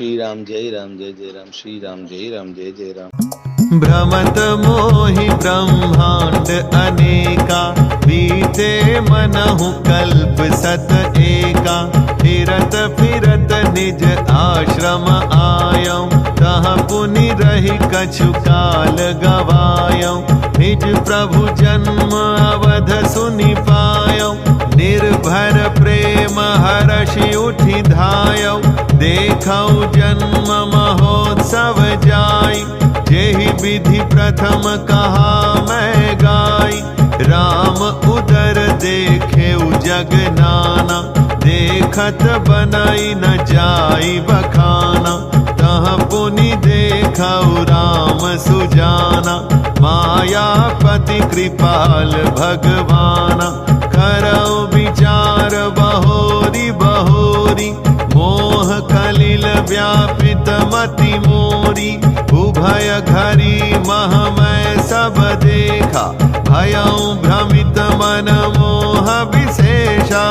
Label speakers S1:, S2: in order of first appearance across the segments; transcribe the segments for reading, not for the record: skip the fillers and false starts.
S1: श्री राम जय जय राम श्री राम जय जय राम।
S2: भ्रमत मोहि ब्रह्मांड अनेका, बीते मनहु कल्प सत एका। फिरत फिरत निज आश्रम आयौ, तहाँ पुनि रहि कछु काल गवायौ। निज प्रभु जन्म अवध सुनि पायौ, निर्भर प्रेम हर्षि उठि धायौ। देखौ जन्म महोत्सव जाई, जेहि विधि प्रथम कहा मैं गाई। राम उदर देखेउ जग नाना, देखत बनई न जाई बखाना। तहाँ पुनि देखौ राम सुजाना, मायापति कृपाल भगवाना। करौ विचार बहोरी बहोरी, मोह कलिल व्यापित मति मोरी। उभय घरी मह मैं सब देखा, भयउ भ्रमित मन मोह विशेषा।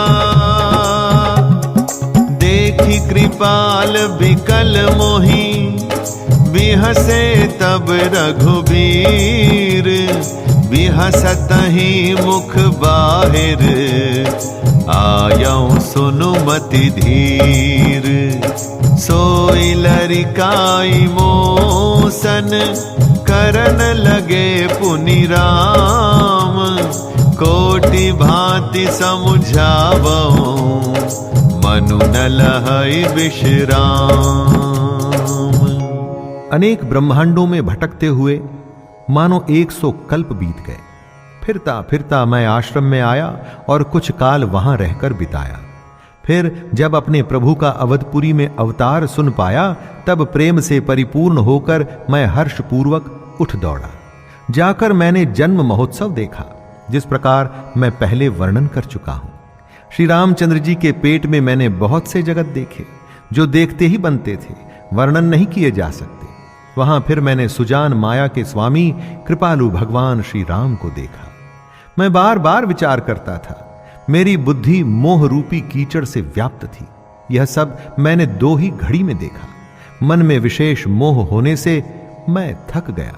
S2: देखी कृपाल बिकल मोहि, बिहसे तब रघुबीर। बिहसतहि मुख बाहिर, आयौ सुनुमति धीर। सोई लरिकाई मोसन, करन लगे पुनि राम। कोटि भांति समुझावो, मनु न लहै विश्राम।
S3: अनेक ब्रह्मांडों में भटकते हुए मानो 100 कल्प बीत गए। फिरता फिरता मैं आश्रम में आया और कुछ काल वहां रहकर बिताया। फिर जब अपने प्रभु का अवधपुरी में अवतार सुन पाया, तब प्रेम से परिपूर्ण होकर मैं हर्षपूर्वक उठ दौड़ा। जाकर मैंने जन्म महोत्सव देखा, जिस प्रकार मैं पहले वर्णन कर चुका हूं। श्री रामचंद्र जी के पेट में मैंने बहुत से जगत देखे, जो देखते ही बनते थे, वर्णन नहीं किए जा सकते। वहां फिर मैंने सुजान माया के स्वामी कृपालु भगवान श्री राम को देखा। मैं बार बार विचार करता था, मेरी बुद्धि मोह रूपी कीचड़ से व्याप्त थी। यह सब मैंने 2 ही घड़ी में देखा। मन में विशेष मोह होने से मैं थक गया।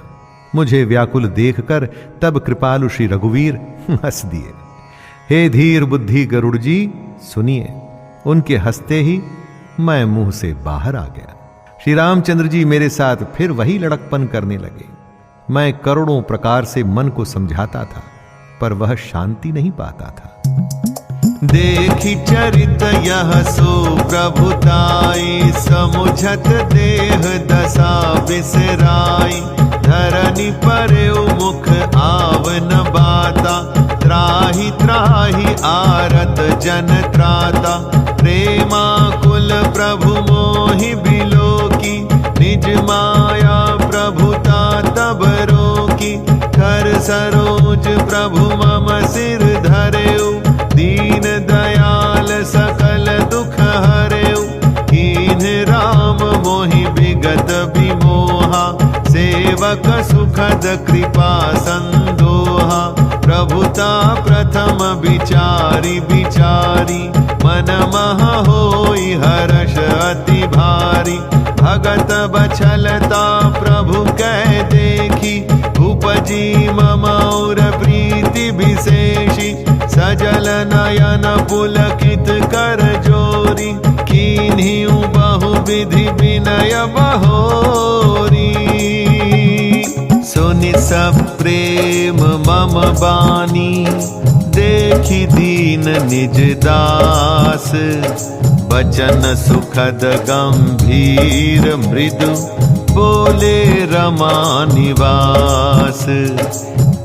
S3: मुझे व्याकुल देखकर तब कृपालु श्री रघुवीर हंस दिए। हे धीर बुद्धि गरुड़ जी, सुनिए। उनके हंसते ही मैं मुंह से बाहर आ गया। श्री रामचंद्र जी मेरे साथ फिर वही लड़कपन करने लगे। मैं करोड़ों प्रकार से मन को समझाता था, पर वह शांति नहीं पाता था।
S2: देखी चरित यह सो प्रभुताई, समुझत देह दशा बिसराई। धरनी परेउ मुख आवन बाता, त्राहि त्राहि आरत जन त्राता। प्रेमा कुल प्रभु मोहि बिलोकी, निज माया प्रभुता तब रोकी। कर सरोज प्रभु मम सिर धरेउ, दीन दयाल सकल दुख हरेउ। कीन्ह राम मोहि विगत विमोहा, सेवक सुखद कृपा संदोहा। प्रभुता प्रथम विचारी विचारी, मन मह होई हर्ष अति भारी। भगत बछलता प्रभु कै देखी, उपजी मम और प्रीति विशेषी। सजल नयन पुलकित कर जोरी, कीन्हिउ बहु विधि विनय बहोरी। सुनि सब प्रेम मम बानी, देखी दीन निज दास। बचन सुखद गंभीर मृदु, बोले रमा निवास।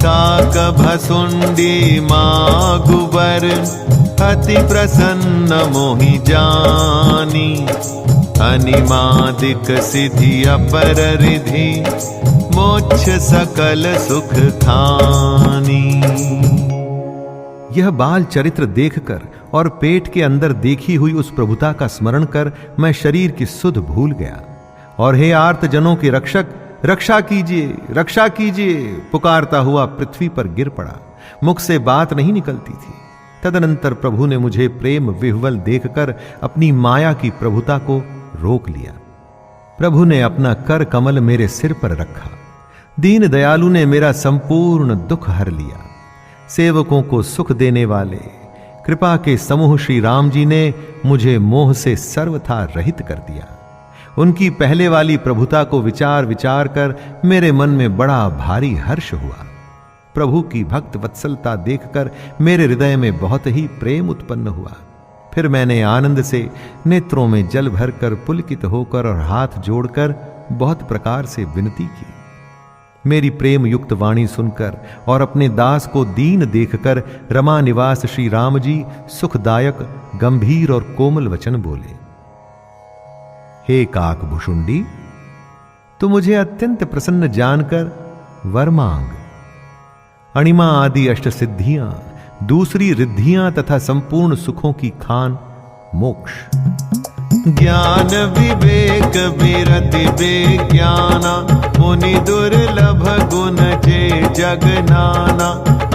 S2: काक भसुंडी मागुबर, अति प्रसन्न मोहि जानी। अनिमादिक सिद्धि अपर रिधि, मोक्ष सकल सुख खानी।
S3: यह बाल चरित्र देखकर और पेट के अंदर देखी हुई उस प्रभुता का स्मरण कर मैं शरीर की सुध भूल गया और हे आर्त जनों के रक्षक, रक्षा कीजिए, रक्षा कीजिए पुकारता हुआ पृथ्वी पर गिर पड़ा। मुख से बात नहीं निकलती थी। तदनंतर प्रभु ने मुझे प्रेम विह्वल देखकर अपनी माया की प्रभुता को रोक लिया। प्रभु ने अपना कर कमल मेरे सिर पर रखा। दीन दयालु ने मेरा संपूर्ण दुख हर लिया। सेवकों को सुख देने वाले कृपा के समूह श्री राम जी ने मुझे मोह से सर्वथा रहित कर दिया। उनकी पहले वाली प्रभुता को विचार विचार कर मेरे मन में बड़ा भारी हर्ष हुआ। प्रभु की भक्त वत्सलता देखकर मेरे हृदय में बहुत ही प्रेम उत्पन्न हुआ। फिर मैंने आनंद से नेत्रों में जल भरकर पुलकित होकर और हाथ जोड़कर बहुत प्रकार से विनती की। मेरी प्रेम युक्त वाणी सुनकर और अपने दास को दीन देखकर रमा निवास श्री राम जी सुखदायक गंभीर और कोमल वचन बोले। हे काक भुषुंडी, तू मुझे अत्यंत प्रसन्न जानकर वर मांग। अणिमा आदि अष्ट सिद्धियां, दूसरी रिद्धियां तथा संपूर्ण सुखों की खान मोक्ष।
S2: ज्ञान विवेक विरति विज्ञाना, मुनि दुर्लभ गुण जे जग नाना।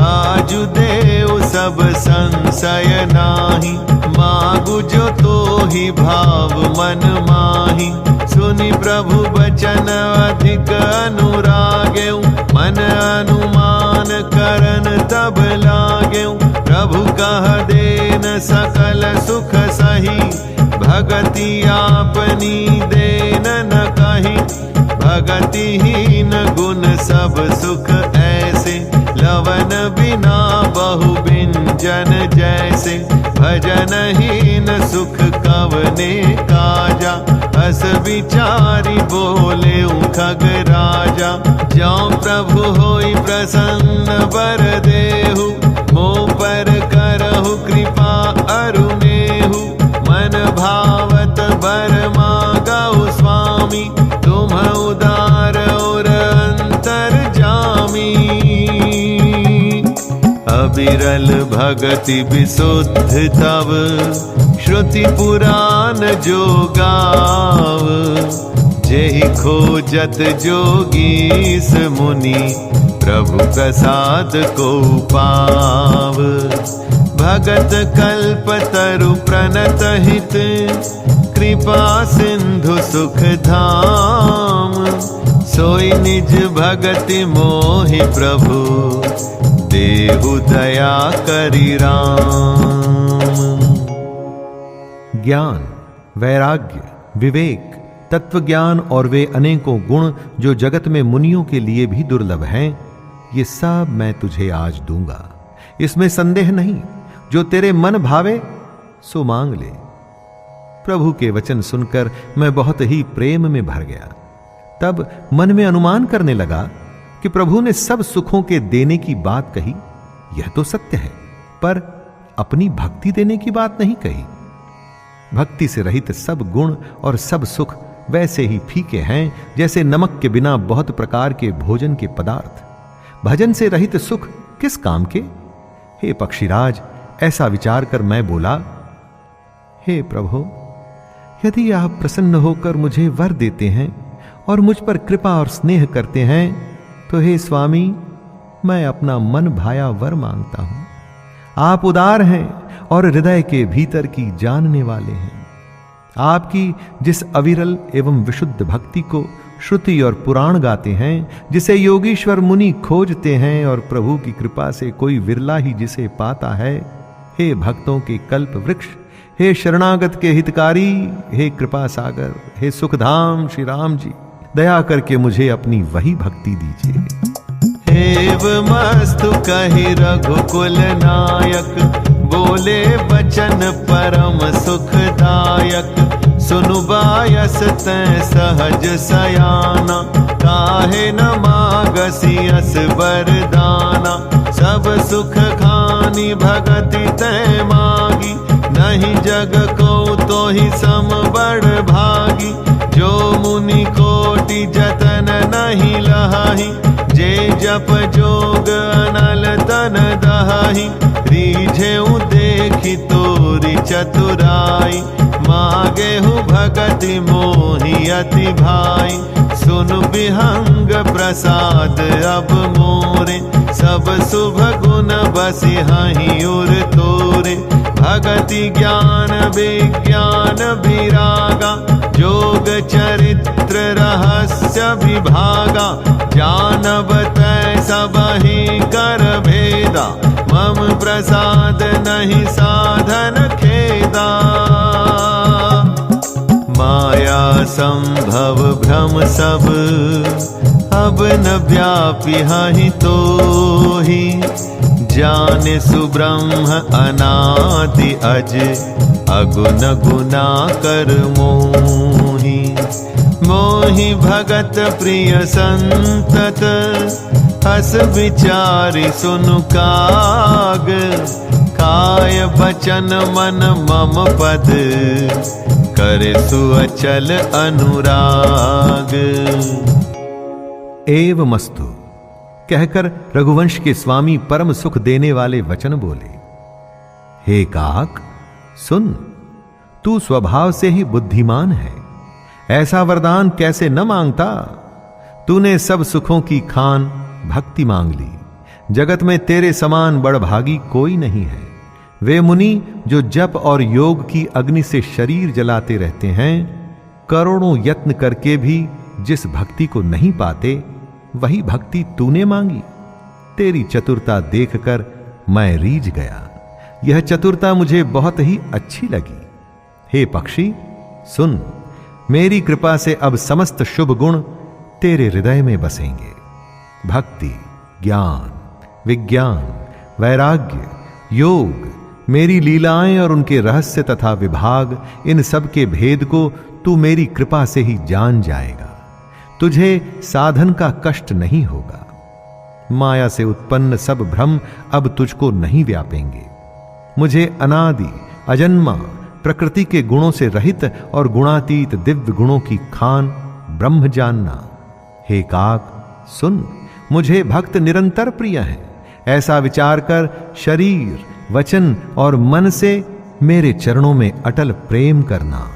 S2: आजु देव सब संशय नाही, मागु जो तो ही भाव मन माही। सुनि प्रभु बचन अधिक अनुराग्यु, मन अनुमान करन तब लाग्यु। प्रभु कह देन सकल सुख सही, भगति आपनी देन न कही। भगतिहीन गुण सब सुख ऐसे, लवन बिना बहु व्यंजन जैसे। भजनहीन सुख कवने काजा, अस विचारी बोले खग राजा। ज्यों प्रभु होई प्रसन्न वर देहु, मोह पर करहु कृपा अरुणेहु। मन भावत वर मांगहु स्वामी, तुम उदार और अंतर जामी। अविरल भगति विशुद्ध तव, श्रुति पुराण जो गाव। जेहि खोजत जोगीस मुनि, प्रभु प्रसाद को पाव। भगत कल्प तरु प्रणत हित, कृपा सिंधु सुख धाम। सोई निज भगति मोहि प्रभु, देहु दया करि राम।
S3: ज्ञान, वैराग्य, विवेक, तत्व ज्ञान और वे अनेकों गुण जो जगत में मुनियों के लिए भी दुर्लभ हैं, ये सब मैं तुझे आज दूंगा, इसमें संदेह नहीं। जो तेरे मन भावे सो मांग ले। प्रभु के वचन सुनकर मैं बहुत ही प्रेम में भर गया। तब मन में अनुमान करने लगा कि प्रभु ने सब सुखों के देने की बात कही, यह तो सत्य है, पर अपनी भक्ति देने की बात नहीं कही। भक्ति से रहित सब गुण और सब सुख वैसे ही फीके हैं जैसे नमक के बिना बहुत प्रकार के भोजन के पदार्थ। भजन से रहित सुख किस काम के? हे पक्षीराज, ऐसा विचार कर मैं बोला, हे प्रभु, यदि आप प्रसन्न होकर मुझे वर देते हैं और मुझ पर कृपा और स्नेह करते हैं, तो हे स्वामी, मैं अपना मन भाया वर मांगता हूं। आप उदार हैं और हृदय के भीतर की जानने वाले हैं। आपकी जिस अविरल एवं विशुद्ध भक्ति को श्रुति और पुराण गाते हैं, जिसे योगीश्वर मुनि खोजते हैं और प्रभु की कृपा से कोई विरला ही जिसे पाता है, हे भक्तों के कल्प वृक्ष, हे शरणागत के हितकारी, हे कृपा सागर, हे सुखधाम श्री राम जी, दया करके मुझे अपनी वही भक्ति दीजिए।
S2: एव मस्तु कहि रघुकुल नायक, बोले बचन परम सुखदायक। सुनु बायस तै सहज सयाना, काहे न मागसी अस वरदाना। सब सुख खानी भगति तै मागी, नहीं जग को तो ही सम बड़ भागी। जो मुनि कोटि जतन नहीं लहाही, जे जप जोग अनल तन दहाही। रीझेऊ देखी तोरी चतुराई, मागेहु भगति मोहि अति भाई। सुन विहंग प्रसाद अब मोरे, सब शुभ गुण बसी हहीं उर तोरे। भगति ज्ञान विज्ञान विरागा, जोग चरित्र रहस्य विभागा, जानब तै सबहि कर भेदा, मम प्रसाद नहीं साधन खेदा। माया संभव भ्रम सब, अब न व्यापी हहि तोहि, जाने सुब्रह्म अनादि अज, अगुन गुना कर मोहि। मोहि भगत प्रिय संतत, हस विचारि सुनु काग, काय बचन मन मम पद, करे सुअचल अनुराग।
S3: एवमस्तु कहकर रघुवंश के स्वामी परम सुख देने वाले वचन बोले। हे काक सुन, तू स्वभाव से ही बुद्धिमान है, ऐसा वरदान कैसे न मांगता। तूने सब सुखों की खान भक्ति मांग ली। जगत में तेरे समान बड़भागी कोई नहीं है। वे मुनि जो जप और योग की अग्नि से शरीर जलाते रहते हैं, करोड़ों यत्न करके भी जिस भक्ति को नहीं पाते, वही भक्ति तूने मांगी। तेरी चतुरता देखकर मैं रीझ गया। यह चतुरता मुझे बहुत ही अच्छी लगी। हे पक्षी सुन, मेरी कृपा से अब समस्त शुभ गुण तेरे हृदय में बसेंगे। भक्ति, ज्ञान, विज्ञान, वैराग्य, योग, मेरी लीलाएं और उनके रहस्य तथा विभाग, इन सब के भेद को तू मेरी कृपा से ही जान जाएगा। तुझे साधन का कष्ट नहीं होगा। माया से उत्पन्न सब भ्रम अब तुझको नहीं व्यापेंगे। मुझे अनादि अजन्मा प्रकृति के गुणों से रहित और गुणातीत दिव्य गुणों की खान ब्रह्म जानना। हे काक सुन, मुझे भक्त निरंतर प्रिय है। ऐसा विचार कर शरीर, वचन और मन से मेरे चरणों में अटल प्रेम करना।